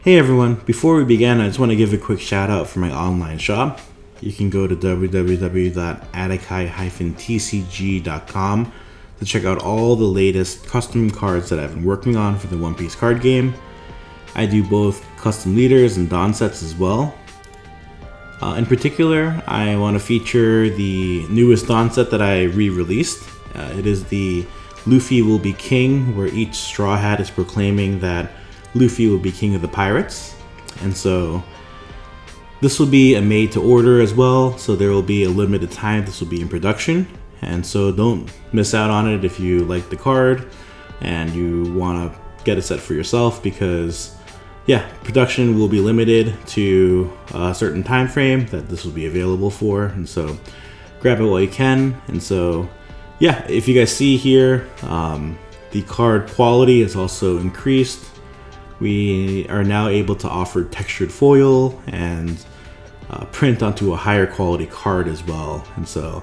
Hey everyone, before we begin, I just want to give a quick shout out for my online shop. You can go to www.adakai-tcg.com to check out all the latest custom cards that I've been working on for the One Piece card game. I do both custom leaders and Dawn sets as well. In particular, I want to feature the newest Dawn set that I re-released. It is the Luffy Will Be King, where each Straw Hat is proclaiming that Luffy will be king of the pirates. And so this will be a made to order as well, so there will be a limited time this will be in production. And so don't miss out on it if you like the card and you want to get a set for yourself, because production will be limited to a certain time frame that this will be available for. And so grab it while you can. And so if you guys see here, the card quality is also increased. We are now able to offer textured foil and print onto a higher quality card as well. And so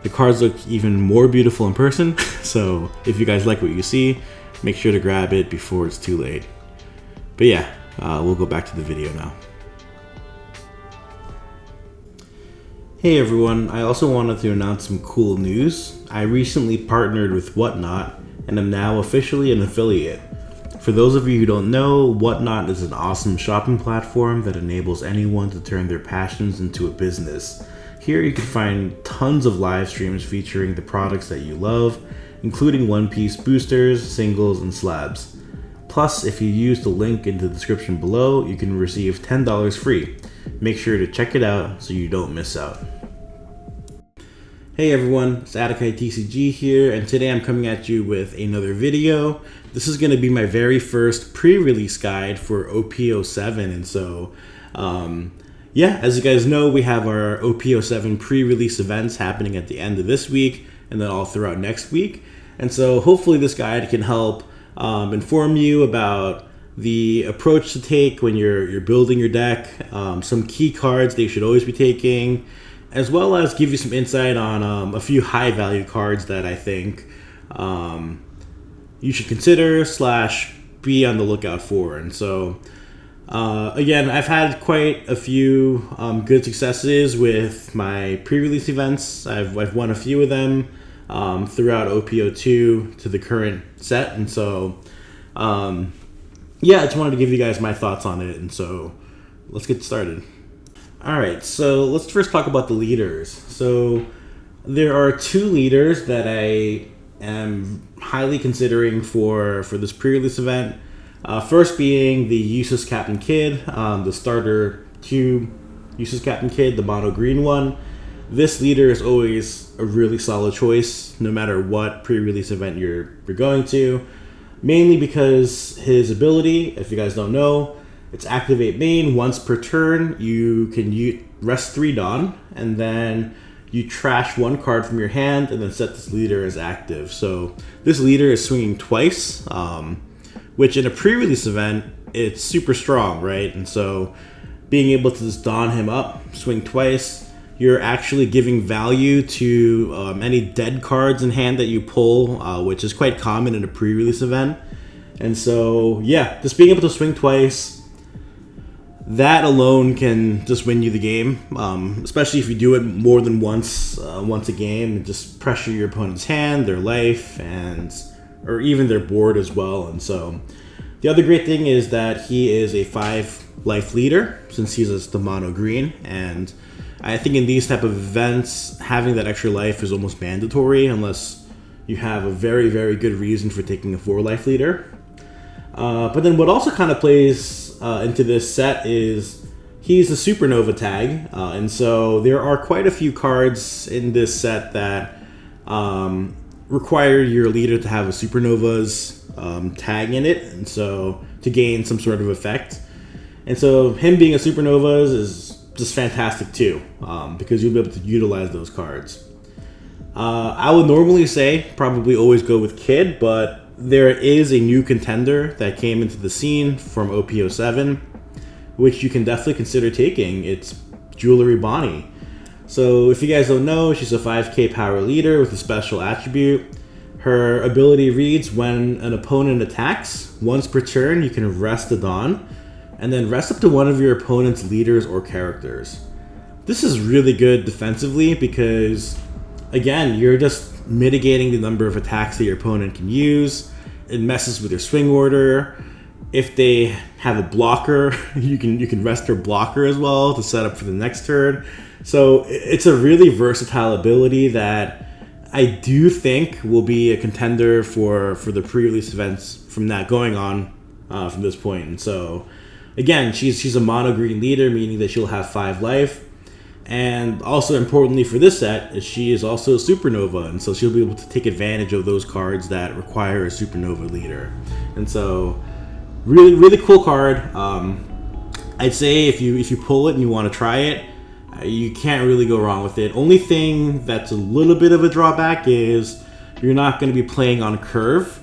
the cards look even more beautiful in person. So if you guys like what you see, make sure to grab it before it's too late. But we'll go back to the video now. Hey everyone, I also wanted to announce some cool news. I recently partnered with Whatnot and am now officially an affiliate. For those of you who don't know, Whatnot is an awesome shopping platform that enables anyone to turn their passions into a business. Here you can find tons of live streams featuring the products that you love, including One Piece boosters, singles, and slabs. Plus, if you use the link in the description below, you can receive $10 free. Make sure to check it out so you don't miss out. Hey everyone, it's adakai TCG here, and today I'm coming at you with another video. This is going to be my very first pre-release guide for OP07, and so as you guys know, we have our OP07 pre-release events happening at the end of this week and then all throughout next week. And so hopefully this guide can help inform you about the approach to take when you're building your deck, some key cards that you should always be taking, as well as give you some insight on a few high value cards that I think you should consider / be on the lookout for. And so again, I've had quite a few good successes with my pre-release events. I've won a few of them throughout OP02 to the current set. And so I just wanted to give you guys my thoughts on it. And so let's get started. Alright, so let's first talk about the leaders. So there are two leaders that I am highly considering for this pre-release event. First being the Usus Captain Kid, the starter cube Usus Captain Kid, the mono green one. This leader is always a really solid choice, no matter what pre-release event you're going to. Mainly because his ability, if you guys don't know, it's activate main. Once per turn, you can rest 3 Dawn, and then you trash 1 card from your hand and then set this leader as active. So this leader is swinging twice, which in a pre-release event, it's super strong, right? And so being able to just Dawn him up, swing twice, you're actually giving value to any dead cards in hand that you pull, which is quite common in a pre-release event. And so just being able to swing twice, that alone can just win you the game, especially if you do it more than once a game, and just pressure your opponent's hand, their life, or even their board as well. And so the other great thing is that he is a 5 life leader, since he's the mono green, and I think in these type of events, having that extra life is almost mandatory unless you have a very, very good reason for taking a 4 life leader. But then what also kind of plays into this set is he's a supernova tag, and so there are quite a few cards in this set that require your leader to have a supernova's tag in it, and so to gain some sort of effect. And so him being a supernova's is just fantastic too, because you'll be able to utilize those cards. I would normally say probably always go with Kid, but there is a new contender that came into the scene from OP07, which you can definitely consider taking. It's Jewelry Bonnie. So if you guys don't know, she's a 5k power leader with a special attribute. Her ability reads, when an opponent attacks, once per turn you can rest a Dawn, and then rest up to one of your opponent's leaders or characters. This is really good defensively because, again, you're just mitigating the number of attacks that your opponent can use. It messes with your swing order. If they have a blocker, you can rest their blocker as well to set up for the next turn. So it's a really versatile ability that I do think will be a contender for the pre-release events from that going on from this point. And so, again, she's a mono green leader, meaning that she'll have 5 life. And also importantly for this set, is she is also a supernova, and so she'll be able to take advantage of those cards that require a supernova leader. And so, really, really cool card. I'd say if you pull it and you want to try it, you can't really go wrong with it. Only thing that's a little bit of a drawback is you're not going to be playing on curve,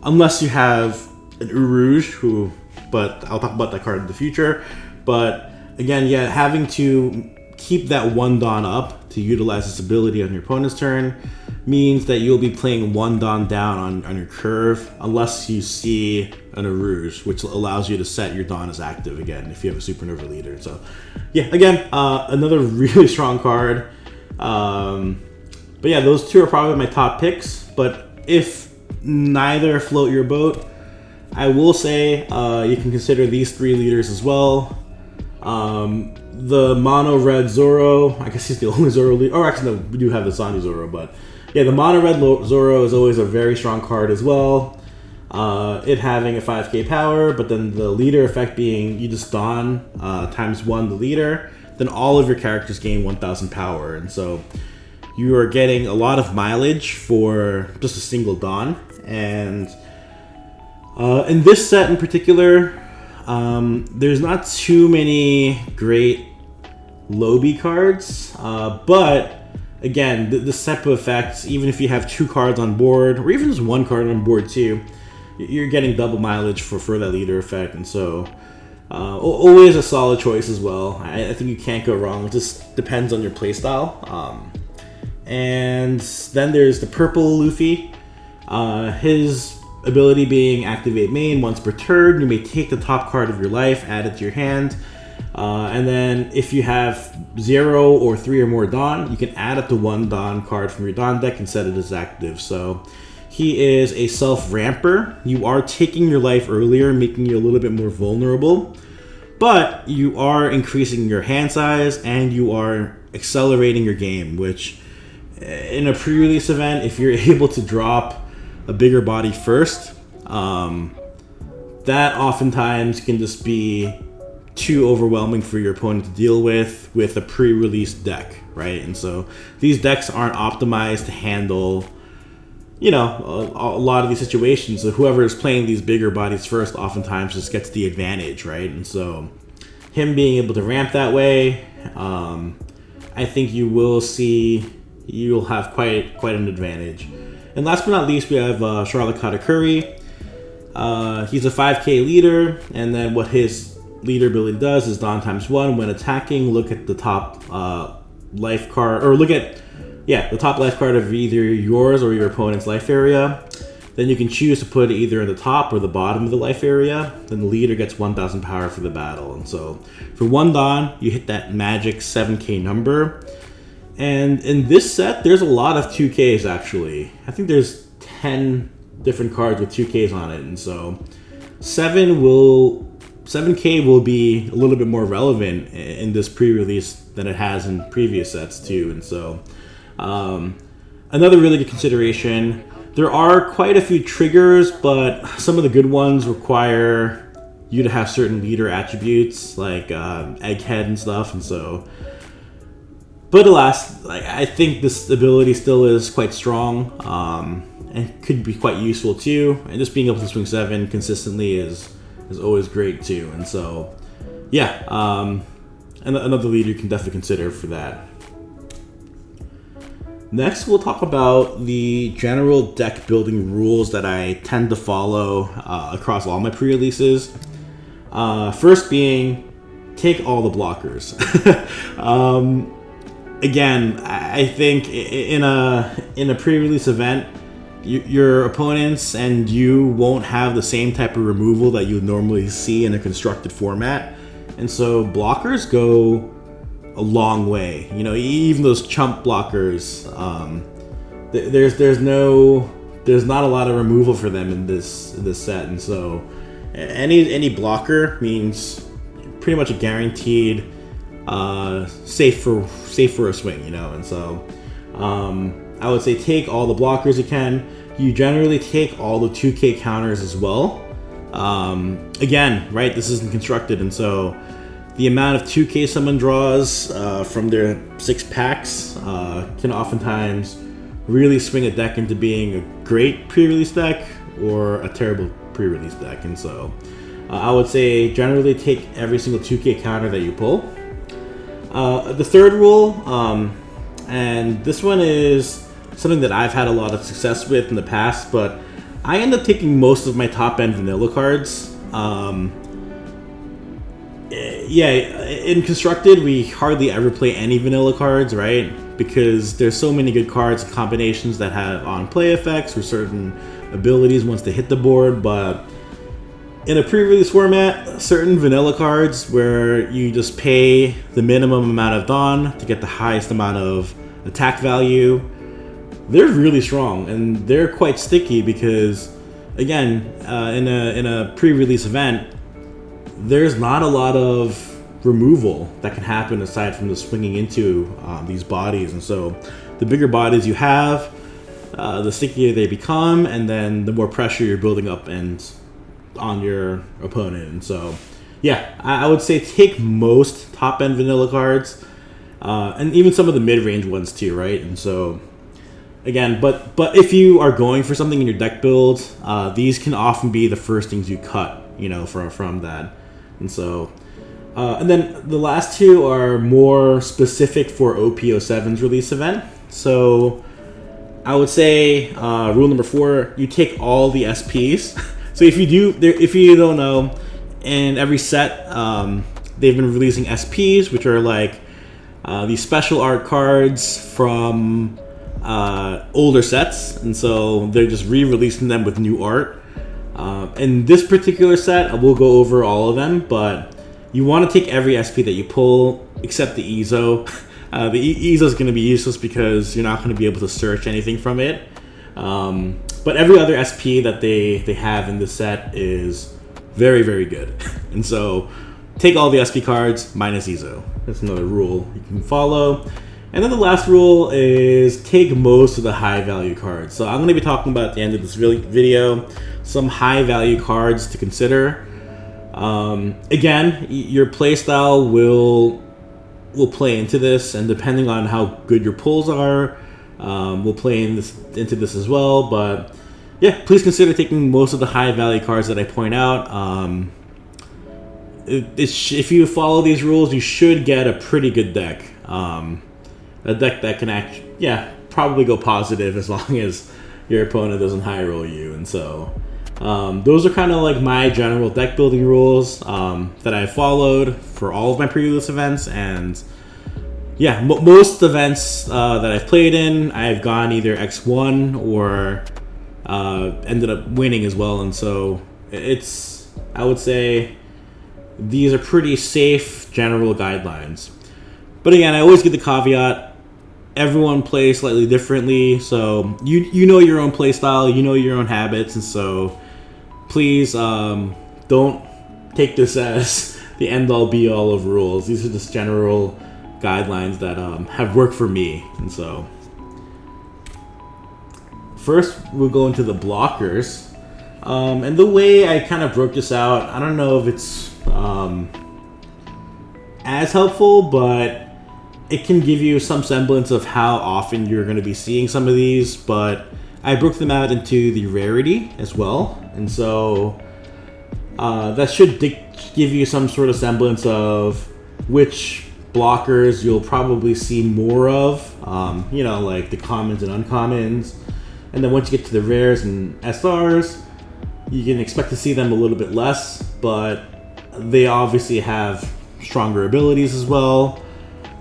unless you have an Uruj, but I'll talk about that card in the future. But again, yeah, having to keep that 1 Dawn up to utilize this ability on your opponent's turn means that you'll be playing 1 Dawn down on your curve unless you see an Arouge, which allows you to set your Dawn as active again if you have a Supernova leader. So, yeah, again, another really strong card. But yeah, those 2 are probably my top picks. But if neither float your boat, I will say you can consider these 3 leaders as well. The mono red Zoro, I guess he's the only Zoro leader. Or actually, no, we do have the Sandy Zoro, but yeah, the mono red Zoro is always a very strong card as well. It having a 5k power, but then the leader effect being you just Dawn times 1 the leader, then all of your characters gain 1000 power, and so you are getting a lot of mileage for just a single Dawn. And in this set in particular, there's not too many great Lobby cards, but again, the SEPA effects, even if you have 2 cards on board, or even just 1 card on board too, you're getting double mileage for that leader effect, and so always a solid choice as well. I think you can't go wrong. It just depends on your playstyle. And then there's the purple Luffy. His ability being activate main once per turn. You may take the top card of your life, add it to your hand, and then if you have 0 or 3 or more Dawn, you can add up to 1 Dawn card from your Dawn deck and set it as active. So he is a self-ramper. You are taking your life earlier, making you a little bit more vulnerable, but you are increasing your hand size and you are accelerating your game, which in a pre-release event, if you're able to drop a bigger body first, that oftentimes can just be too overwhelming for your opponent to deal with a pre-release deck, right? And so these decks aren't optimized to handle, a lot of these situations. So whoever is playing these bigger bodies first oftentimes just gets the advantage, right? And so him being able to ramp that way, I think you'll have quite an advantage. And last but not least, we have Charlotte Katakuri. He's a 5k leader, and then what his leader ability does is Dawn times 1. When attacking, look at the top life card, or look at the top life card of either yours or your opponent's life area. Then you can choose to put it either in the top or the bottom of the life area. Then the leader gets 1000 power for the battle. And so for 1 Dawn, you hit that magic 7k number. And in this set, there's a lot of 2Ks actually. I think there's 10 different cards with 2Ks on it, and so 7K will be a little bit more relevant in this pre-release than it has in previous sets too. And so another really good consideration. There are quite a few triggers, but some of the good ones require you to have certain leader attributes like Egghead and stuff, and so. But alas, I think this ability still is quite strong, and could be quite useful too. And just being able to swing 7 consistently is always great too. And so, yeah, another leader you can definitely consider for that. Next, we'll talk about the general deck building rules that I tend to follow across all my pre-releases. First being, take all the blockers. Again, I think in a pre-release event, your opponents and you won't have the same type of removal that you would normally see in a constructed format. And so blockers go a long way. You know, even those chump blockers, there's not a lot of removal for them in this set. And so any blocker means pretty much a guaranteed safe for a swing, you know. And so I would say take all the blockers you can. You generally take all the 2K counters as well. Again, right, this isn't constructed, and so the amount of 2K someone draws from their 6 packs can oftentimes really swing a deck into being a great pre-release deck or a terrible pre-release deck. And so I would say generally take every single 2K counter that you pull. The third rule, and this one is something that I've had a lot of success with in the past, but I end up taking most of my top-end vanilla cards. In Constructed, we hardly ever play any vanilla cards, right? Because there's so many good cards and combinations that have on-play effects or certain abilities once they hit the board, but in a pre-release format, certain vanilla cards where you just pay the minimum amount of Dawn to get the highest amount of attack value, they're really strong and they're quite sticky because, again, in a pre-release event, there's not a lot of removal that can happen aside from the swinging into these bodies. And so the bigger bodies you have, the stickier they become, and then the more pressure you're building up and on your opponent. And so yeah, I would say take most top-end vanilla cards, and even some of the mid-range ones too, right? And so again, but if you are going for something in your deck build, these can often be the first things you cut, you know, from that. And so and then the last two are more specific for OP07's release event. So I would say rule number 4, you take all the SPs. So if you don't know, in every set they've been releasing SPs, which are like these special art cards from older sets, and so they're just re-releasing them with new art. In this particular set, we'll go over all of them, but you want to take every SP that you pull except the Ezo. The Ezo is going to be useless because you're not going to be able to search anything from it. But every other SP that they have in this set is very, very good. And so take all the SP cards minus Ezo. That's another rule you can follow. And then the last rule is take most of the high value cards. So I'm going to be talking about at the end of this video some high value cards to consider. Again, your playstyle will play into this, and depending on how good your pulls are, we'll play into this as well. But yeah, please consider taking most of the high value cards that I point out. If you follow these rules, you should get a pretty good deck. A deck that can probably go positive as long as your opponent doesn't high roll you. And so those are kind of like my general deck building rules that I followed for all of my pre-release events. And yeah, most events that I've played in, I've gone either X1 or ended up winning as well. And so I would say these are pretty safe general guidelines. But again, I always give the caveat, everyone plays slightly differently, so you know your own play style, you know your own habits, and so please don't take this as the end-all be-all of rules. These are just general guidelines that have worked for me. And so first we'll go into the blockers, and the way I kind of broke this out, I don't know if it's as helpful, but it can give you some semblance of how often you're going to be seeing some of these. But I broke them out into the rarity as well, and so that should give you some sort of semblance of which blockers you'll probably see more of, like the commons and uncommons. And then once you get to the rares and SRs, you can expect to see them a little bit less, but they obviously have stronger abilities as well.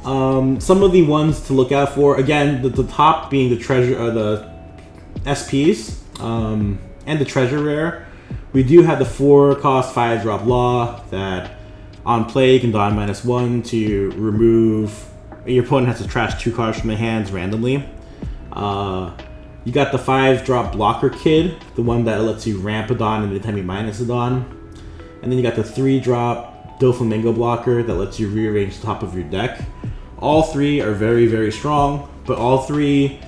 Some of the ones to look out for, again, the top being the treasure, or SPs and the treasure rare, we do have the 4-cost 5-drop Law that on play you can don -1 to remove. Your opponent has to trash 2 cards from their hands randomly. You got the 5-drop Blocker Kid, the one that lets you ramp a Don anytime you minus a Don. And then you got the 3-drop Doflamingo Blocker that lets you rearrange the top of your deck. All 3 are very, very strong, but all 3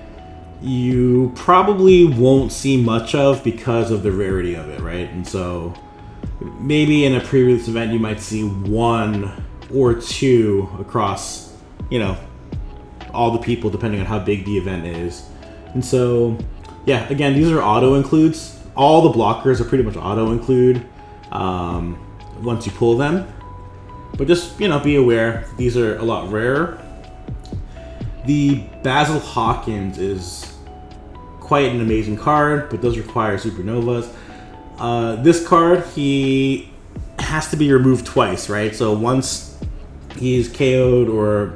you probably won't see much of because of the rarity of it, right? And so maybe in a pre-release event you might see 1 or 2 across, you know, all the people depending on how big the event is. And so, yeah, again, these are auto includes. All the blockers are pretty much auto include once you pull them. But just, you know, be aware, these are a lot rarer. The Basil Hawkins is quite an amazing card, but does require supernovas. This card, he has to be removed twice, right? So once he's KO'd or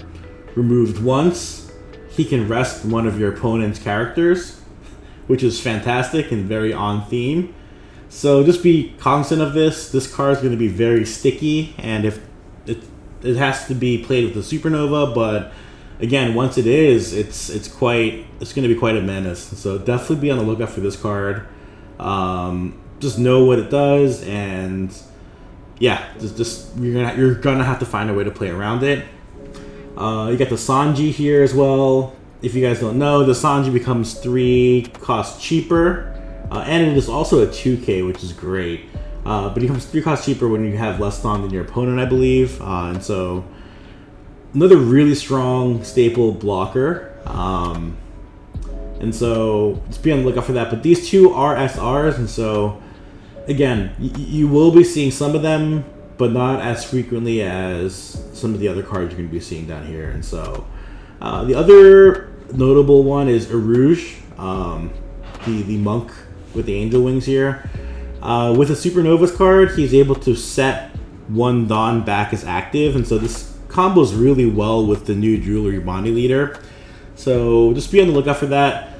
removed once, he can rest one of your opponent's characters, which is fantastic and very on theme. So just be cognizant of this. This card is going to be very sticky, and if it has to be played with a supernova, but again, once it is, it's going to be quite a menace. So definitely be on the lookout for this card. Just know what it does, and yeah, just you're gonna have to find a way to play around it. You got the Sanji here as well. If you guys don't know, the Sanji becomes 3 costs cheaper, and it is also a 2K, which is great. But it becomes 3 costs cheaper when you have less Don than your opponent, I believe. And so another really strong staple blocker. And so just be on the lookout for that. But these 2 are SRs, and so again, you will be seeing some of them, but not as frequently as some of the other cards you're going to be seeing down here. And so the other notable one is Erouge, the monk with the angel wings here. With a Supernovas card, he's able to set 1 Don back as active, and so this combos really well with the new Jewelry Bounty Leader. So just be on the lookout for that.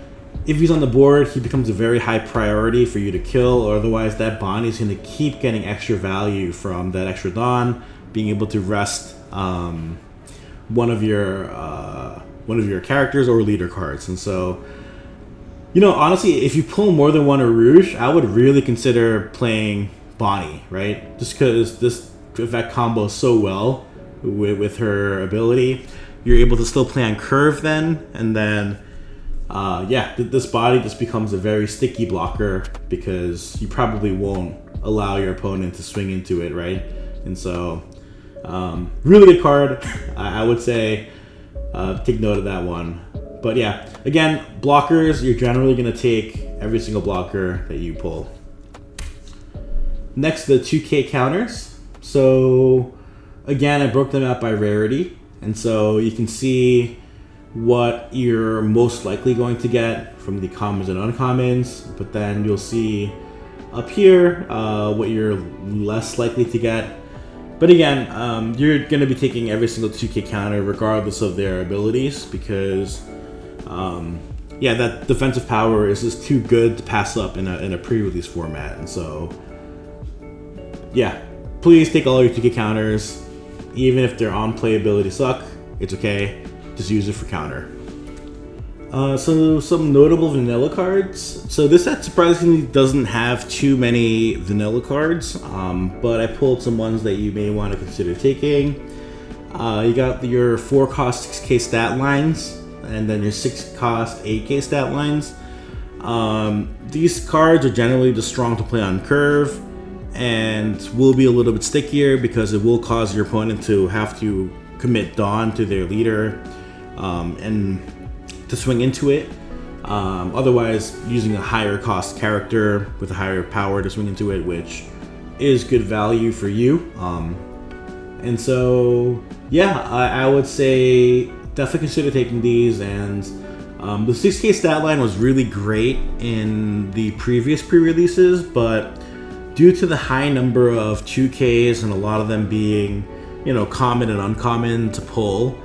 If he's on the board, he becomes a very high priority for you to kill, or otherwise that Bounty is going to keep getting extra value from that extra Don, being able to rest one of your characters or leader cards. And so, you know, honestly, if you pull more than 1 Erouge, I would really consider playing Bonnie, right? Just because this effect combos so well with her ability. You're able to still play on curve then, and then this body just becomes a very sticky blocker because you probably won't allow your opponent to swing into it, right? And so really good card. I would say take note of that one. But yeah, again, blockers, you're generally going to take every single blocker that you pull. Next, the 2K counters. So again, I broke them out by rarity, and so you can see what you're most likely going to get from the commons and uncommons, but then you'll see up here what you're less likely to get. But again, you're going to be taking every single 2K counter regardless of their abilities, because that defensive power is just too good to pass up in a pre-release format. And so yeah, please take all your 2K counters. Even if their on-play ability suck, it's okay. Just use it for counter. So some notable vanilla cards. So this set surprisingly doesn't have too many vanilla cards, but I pulled some ones that you may want to consider taking. You got your 4-cost 6K stat lines, and then your 6-cost 8K stat lines. These cards are generally just strong to play on curve, and will be a little bit stickier because it will cause your opponent to have to commit Dawn to their leader and to swing into it. Otherwise, using a higher cost character with a higher power to swing into it, which is good value for you. And so, yeah, I would say definitely consider taking these. And the 6K stat line was really great in the previous pre-releases, but due to the high number of 2Ks and a lot of them being, common and uncommon to pull,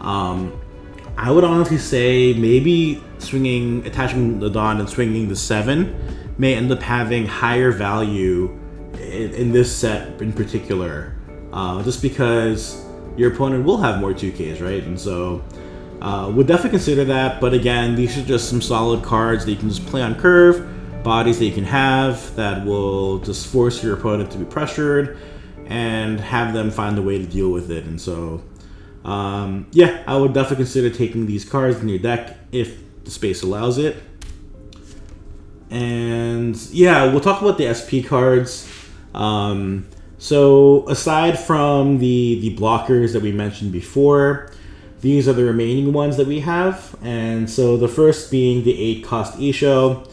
I would honestly say maybe attaching the Dawn and swinging the 7 may end up having higher value in this set in particular, just because your opponent will have more 2Ks, right? And so we'll definitely consider that. But again, these are just some solid cards that you can just play on curve, bodies that you can have that will just force your opponent to be pressured and have them find a way to deal with it. And so yeah, I would definitely consider taking these cards in your deck if the space allows it. And yeah, we'll talk about the SP cards. So aside from the blockers that we mentioned before, these are the remaining ones that we have. And so the first being the 8 cost Isho.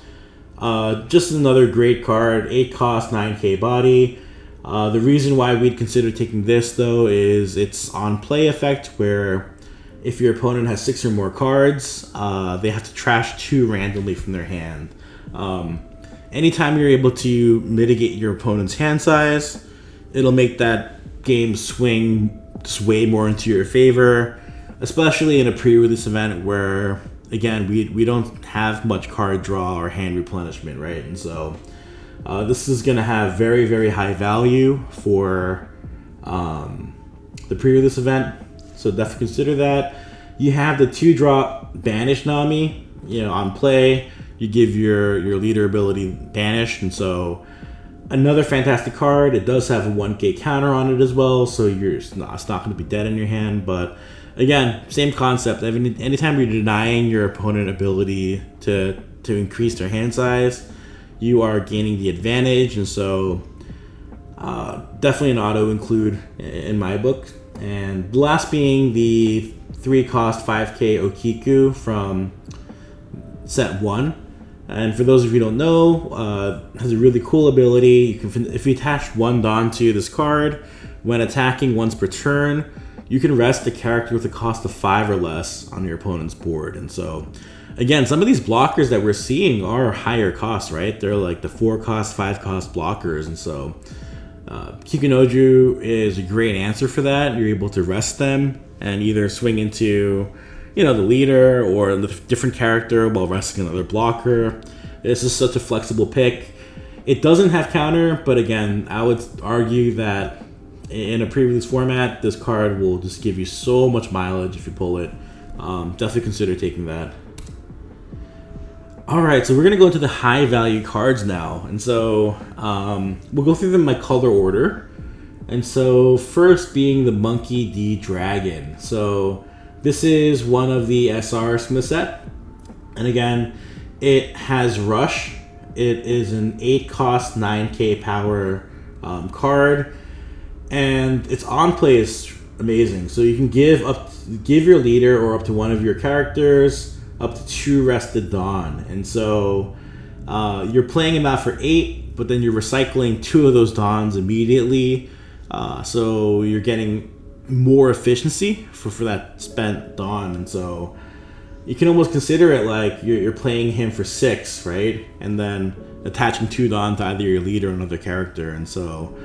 Just another great card, 8 cost, 9k body. The reason why we'd consider taking this though is its on play effect, where if your opponent has 6 or more cards, they have to trash 2 randomly from their hand. Anytime you're able to mitigate your opponent's hand size, it'll make that game swing just way more into your favor, especially in a pre-release event where, again, we don't have much card draw or hand replenishment, right? And so this is going to have very, very high value for the pre-release event, so definitely consider that. You have the 2-drop Banish Nami, on play. You give your leader ability Banish, and so another fantastic card. It does have a 1k counter on it as well, so it's not going to be dead in your hand. But again, same concept. Anytime you're denying your opponent ability to increase their hand size, you are gaining the advantage. And so definitely an auto include in my book. And the last being the 3 cost 5k Okiku from set 1. And for those of you who don't know, has a really cool ability. If you attach 1 Dawn to this card, when attacking once per turn, you can rest the character with a cost of 5 or less on your opponent's board. And so, again, some of these blockers that we're seeing are higher costs, right? They're like the 4 cost, 5 cost blockers. And so Kikunoju is a great answer for that. You're able to rest them and either swing into the leader or the different character while resting another blocker. This is such a flexible pick. It doesn't have counter, but again, I would argue that in a pre-release format, this card will just give you so much mileage if you pull it. Definitely consider taking that. Alright, so we're going to go into the high value cards now. And so we'll go through them in my color order. And so first being the Monkey D Dragon. So this is one of the SRs from the set. And again, it has Rush. It is an 8 cost, 9k power card. And its on play is amazing. So you can give your leader or up to one of your characters up to 2 rested Dawn. And so you're playing him out for 8, but then you're recycling 2 of those Dawns immediately. So you're getting more efficiency for that spent Dawn. And so you can almost consider it like you're playing him for 6, right? And then attaching 2 Dawn to either your leader or another character. And so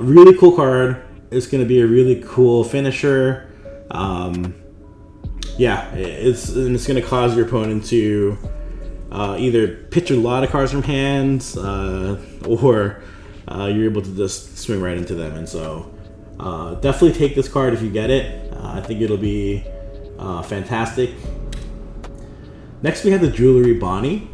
really cool card. It's going to be a really cool finisher. Yeah, it's going to cause your opponent to either pitch a lot of cards from hands or you're able to just swing right into them. And so definitely take this card if you get it. I think it'll be fantastic. Next we have the Jewelry Bonnie.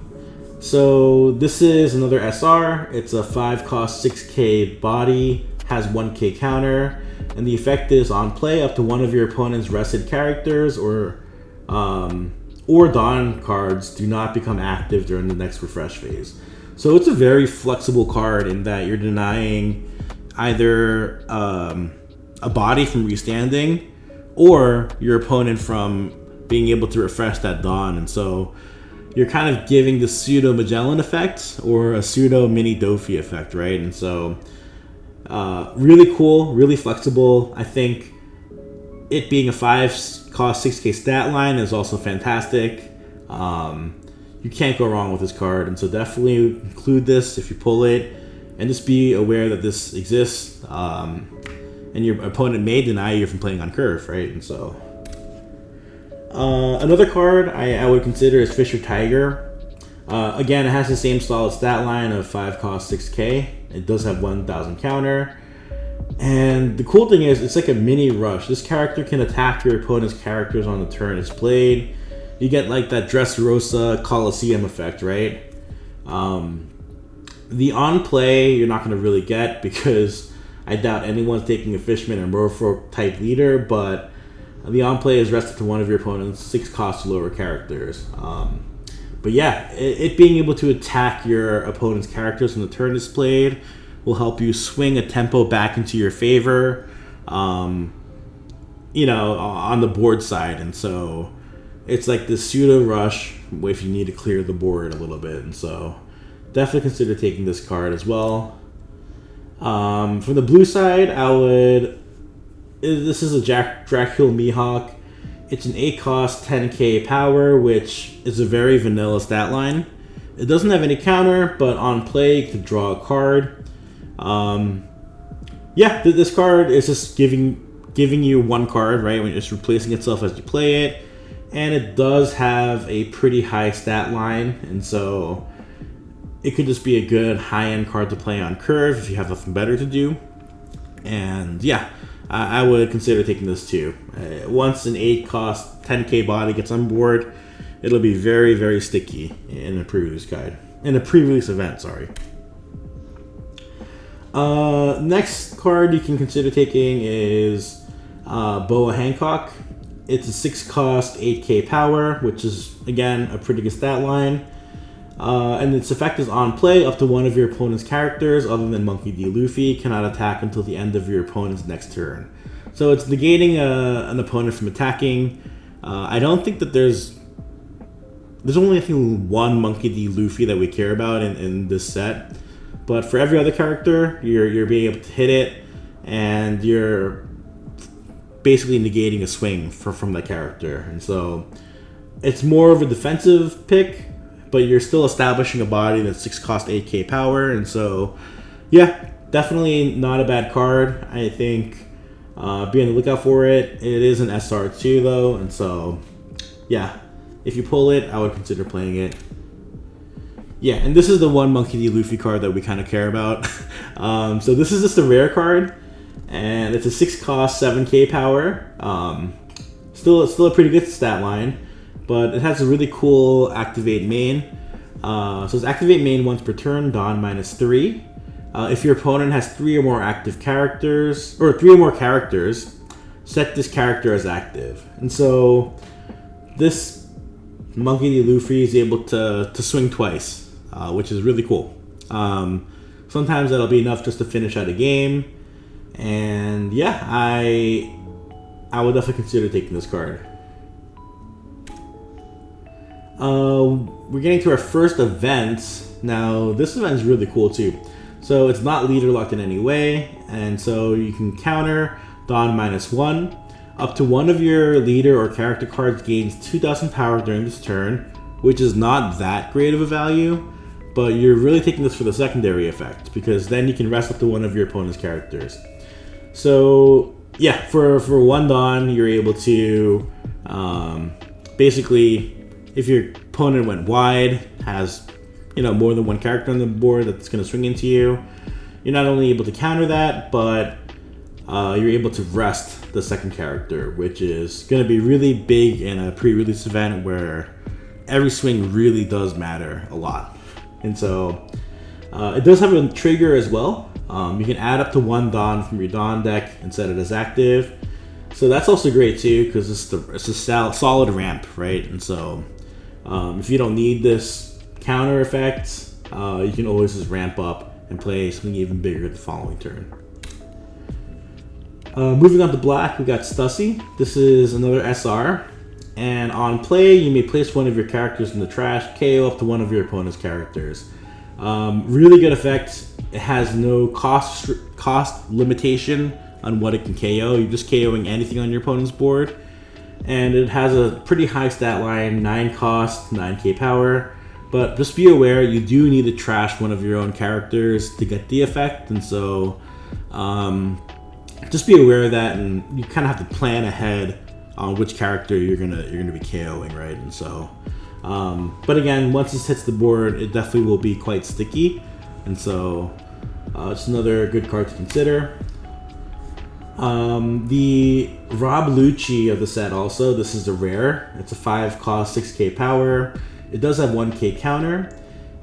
So this is another SR. It's a 5 cost 6k body, has 1k counter, and the effect is on play up to one of your opponent's rested characters or Dawn cards do not become active during the next refresh phase. So it's a very flexible card in that you're denying either a body from restanding or your opponent from being able to refresh that Dawn. And so you're kind of giving the pseudo Magellan effect or a pseudo mini Dofi effect, right? And so really cool, really flexible. I think it being a 5 cost 6k stat line is also fantastic. You can't go wrong with this card, and so definitely include this if you pull it, and just be aware that this exists, and your opponent may deny you from playing on curve, right? And so Another card I would consider is Fisher Tiger. Again, it has the same solid stat line of 5 cost 6k. It does have 1000 counter. And the cool thing is, it's like a mini rush. This character can attack your opponent's characters on the turn it's played. You get like that Dressrosa Coliseum effect, right? The on play you're not going to really get because I doubt anyone's taking a Fishman or Merfolk type leader, but the on play is rested to one of your opponent's 6 cost lower characters. But yeah, it being able to attack your opponent's characters when the turn is played will help you swing a tempo back into your favor, on the board side. And so it's like this pseudo rush if you need to clear the board a little bit. And so definitely consider taking this card as well. From the blue side, this is a Dracula Mihawk. It's an 8 cost 10k power, which is a very vanilla stat line. It doesn't have any counter, but on play you can draw a card. This card is just giving you one card, right? When it's replacing itself as you play it, and it does have a pretty high stat line, and so it could just be a good high-end card to play on curve if you have nothing better to do. And yeah, I would consider taking this too. Once an 8 cost 10k body gets on board, it'll be very, very sticky in a pre-release event. Next card you can consider taking is Boa Hancock. It's a 6 cost 8k power, which is again a pretty good stat line. And its effect is on play, up to one of your opponent's characters other than Monkey D. Luffy cannot attack until the end of your opponent's next turn. So it's negating an opponent from attacking. I don't think that there's only, I think, one Monkey D. Luffy that we care about in this set. But for every other character, you're being able to hit it, and you're basically negating a swing from that character. And so it's more of a defensive pick, but you're still establishing a body that's 6 cost 8k power. And so, yeah, definitely not a bad card. I think be on the lookout for it. It is an SR2 though, and so, yeah, if you pull it, I would consider playing it. Yeah, and this is the one Monkey D. Luffy card that we kind of care about. So this is just a rare card, and it's a 6 cost 7k power. Still a pretty good stat line, but it has a really cool activate main. So it's activate main once per turn, Dawn -3. If your opponent has 3 or more active characters, or 3 or more characters, set this character as active. And so this Monkey D. Luffy is able to swing twice, which is really cool. Sometimes that'll be enough just to finish out a game. And yeah, I would definitely consider taking this card. We're getting to our first event. Now, this event is really cool too. So it's not leader locked in any way, and so you can counter Dawn -1. Up to one of your leader or character cards gains 2000 power during this turn, which is not that great of a value, but you're really taking this for the secondary effect, because then you can rest up to one of your opponent's characters. So yeah, for one Dawn, you're able to basically, if your opponent went wide, has more than one character on the board that's going to swing into you, you're not only able to counter that, but you're able to rest the second character, which is going to be really big in a pre-release event where every swing really does matter a lot. And so it does have a trigger as well. You can add up to 1 Dawn from your Dawn deck and set it as active. So that's also great too, because it's a solid ramp, right? And so if you don't need this counter effect, you can always just ramp up and play something even bigger the following turn. Moving on to black, we got Stussy. This is another SR, and on play, you may place one of your characters in the trash, KO up to one of your opponent's characters. Really good effect. It has no cost limitation on what it can KO. You're just KOing anything on your opponent's board, and it has a pretty high stat line, 9 cost, 9k power. But just be aware, you do need to trash one of your own characters to get the effect, and so just be aware of that, and you kind of have to plan ahead on which character you're gonna be KOing, right? And so, but again, once this hits the board, it definitely will be quite sticky, and so it's another good card to consider. The Rob Lucci of the set also, this is a rare. It's a 5 cost, 6k power. It does have 1k counter.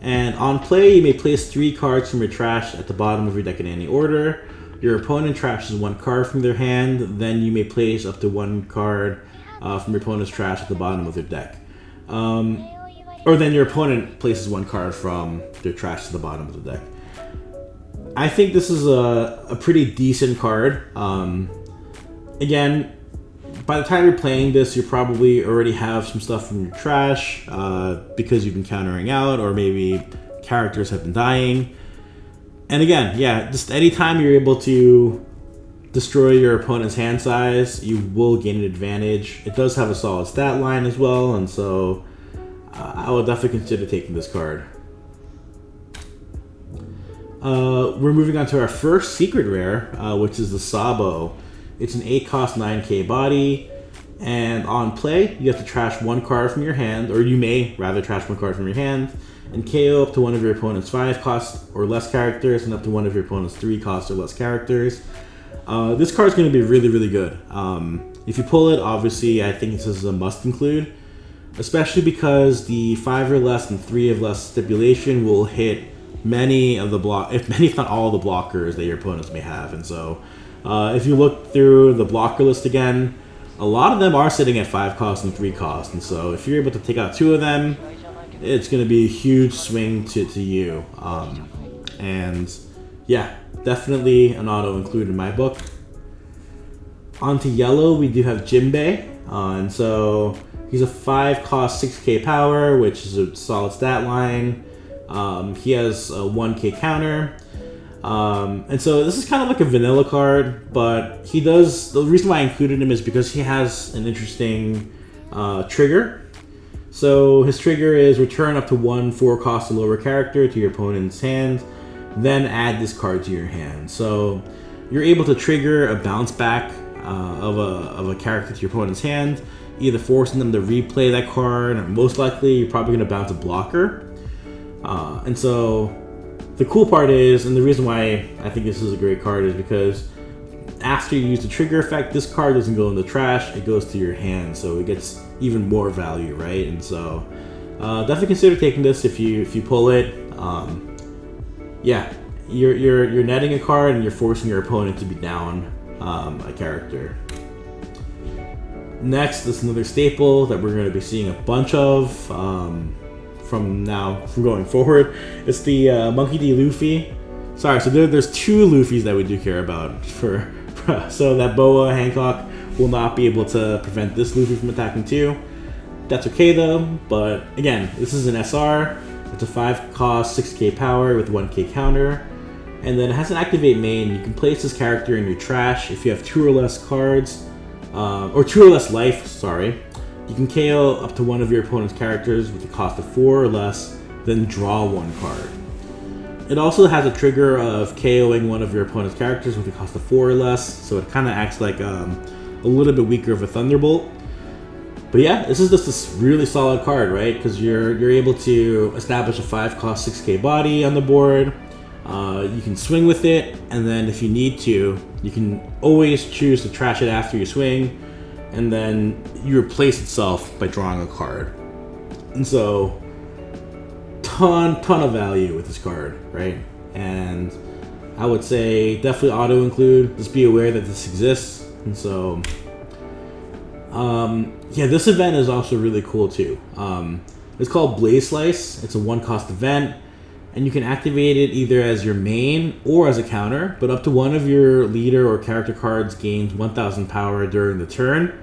And on play, you may place 3 cards from your trash at the bottom of your deck in any order. Your opponent trashes 1 card from their hand, then you may place up to 1 card from your opponent's trash at the bottom of their deck. Or then your opponent places 1 card from their trash to the bottom of the deck. I think this is a pretty decent card. Again, by the time you're playing this, you probably already have some stuff from your trash because you've been countering out, or maybe characters have been dying. And again, yeah, just anytime you're able to destroy your opponent's hand size, you will gain an advantage. It does have a solid stat line as well, and so I would definitely consider taking this card. We're moving on to our first secret rare, which is the Sabo. It's an 8 cost 9k body, and on play, you have to trash 1 card from your hand, or you may rather trash 1 card from your hand, and KO up to one of your opponent's 5 cost or less characters, and up to one of your opponent's 3 cost or less characters. This card is going to be really, really good. If you pull it, obviously, I think this is a must include, especially because the 5 or less and 3 of less stipulation will hit many of the if not all the blockers that your opponents may have, and so if you look through the blocker list again, a lot of them are sitting at 5 cost and 3 cost, and so if you're able to take out 2 of them, it's going to be a huge swing to you. And yeah, definitely an auto include in my book. Onto yellow, we do have Jinbei, and so he's a 5 cost 6k power, which is a solid stat line. He has a 1k counter. And so this is kind of like a vanilla card, but he does, the reason why I included him is because he has an interesting trigger. So his trigger is return up to 1 4 cost or lower character to your opponent's hand, then add this card to your hand. So you're able to trigger a bounce back of a character to your opponent's hand, either forcing them to replay that card, or most likely you're probably going to bounce a blocker. And so the cool part is, and the reason why I think this is a great card is because after you use the trigger effect, this card doesn't go in the trash, it goes to your hand, so it gets even more value, right? And so definitely consider taking this if you pull it. Yeah, you're netting a card and you're forcing your opponent to be down a character. Next is another staple that we're going to be seeing a bunch of from going forward. It's the Monkey D. Luffy. Sorry, so there's 2 Luffys that we do care about. So that Boa Hancock will not be able to prevent this Luffy from attacking too. That's okay though, but again, this is an SR. It's a 5 cost 6k power with 1k counter, and then it has an activate main. You can place this character in your trash if you have 2 or less cards, or 2 or less life, sorry. You can KO up to one of your opponent's characters with a cost of 4 or less, then draw 1 card. It also has a trigger of KOing one of your opponent's characters with a cost of 4 or less, so it kind of acts like a little bit weaker of a Thunderbolt. But yeah, this is just this really solid card, right? Because you're able to establish a 5 cost 6k body on the board. You can swing with it, and then if you need to, you can always choose to trash it after you swing, and then you replace itself by drawing a card. And so ton of value with this card, right? And I would say definitely auto include. Just be aware that this exists. And so yeah, this event is also really cool too. It's called Blaze Slice. It's a 1 cost event, and you can activate it either as your main or as a counter, but up to one of your leader or character cards gains 1000 power during the turn,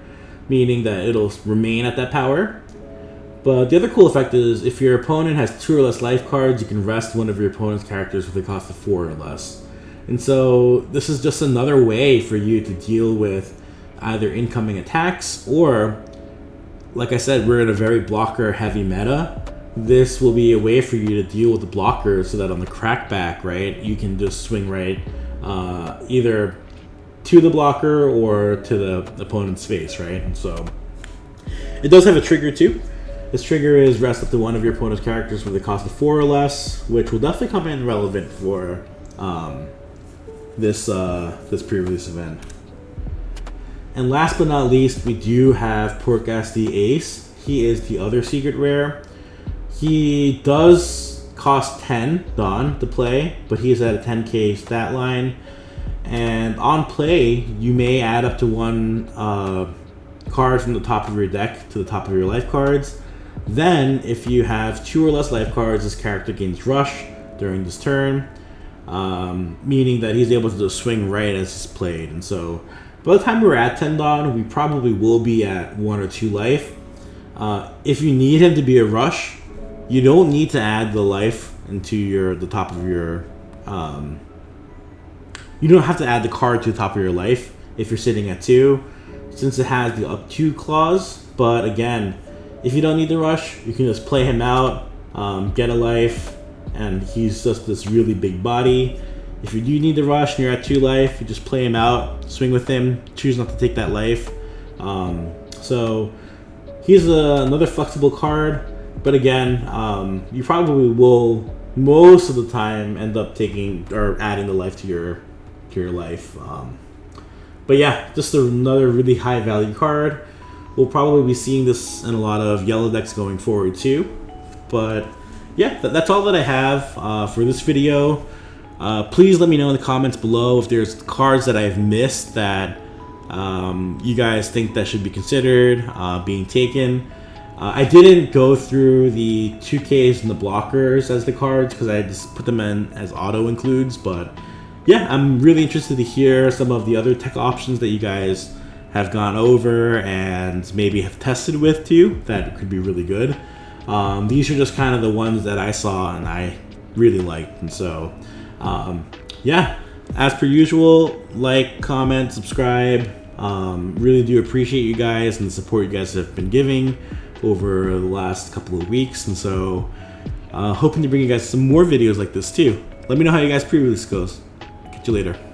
meaning that it'll remain at that power. But the other cool effect is if your opponent has 2 or less life cards, you can rest one of your opponent's characters with a cost of 4 or less. And so this is just another way for you to deal with either incoming attacks, or, like I said, we're in a very blocker heavy meta. This will be a way for you to deal with the blockers so that on the crackback, right, you can just swing right, either to the blocker or to the opponent's face, right? And so it does have a trigger too. This trigger is rest up to one of your opponent's characters with a cost of 4 or less, which will definitely come in relevant for this pre-release event. And last but not least, we do have Portgas the Ace. He is the other secret rare. He does cost 10 Dawn to play, but he is at a 10k stat line. And on play, you may add up to 1 card from the top of your deck to the top of your life cards. Then, if you have 2 or less life cards, this character gains Rush during this turn, meaning that he's able to just swing right as he's played. And so, by the time we're at 10 Dawn, we probably will be at 1 or 2 life. If you need him to be a Rush, you don't need to add the life into the top of your... you don't have to add the card to the top of your life if you're sitting at 2, since it has the up to clause. But again, if you don't need the Rush, you can just play him out, get a life, and he's just this really big body. If you do need the Rush and you're at 2 life, you just play him out, swing with him, choose not to take that life. So he's another flexible card, but again, you probably will most of the time end up taking or adding the life to your life. But yeah, just another really high value card. We'll probably be seeing this in a lot of yellow decks going forward too. But yeah, that's all that I have for this video. Please let me know in the comments below if there's cards that I've missed that you guys think that should be considered being taken. I didn't go through the 2Ks and the blockers as the cards because I just put them in as auto includes. But yeah, I'm really interested to hear some of the other tech options that you guys have gone over and maybe have tested with too that could be really good. These are just kind of the ones that I saw and I really liked. And so yeah, as per usual, like, comment, subscribe. Really do appreciate you guys and the support you guys have been giving over the last couple of weeks. And so hoping to bring you guys some more videos like this too. Let me know how you guys pre-release goes. Catch you later.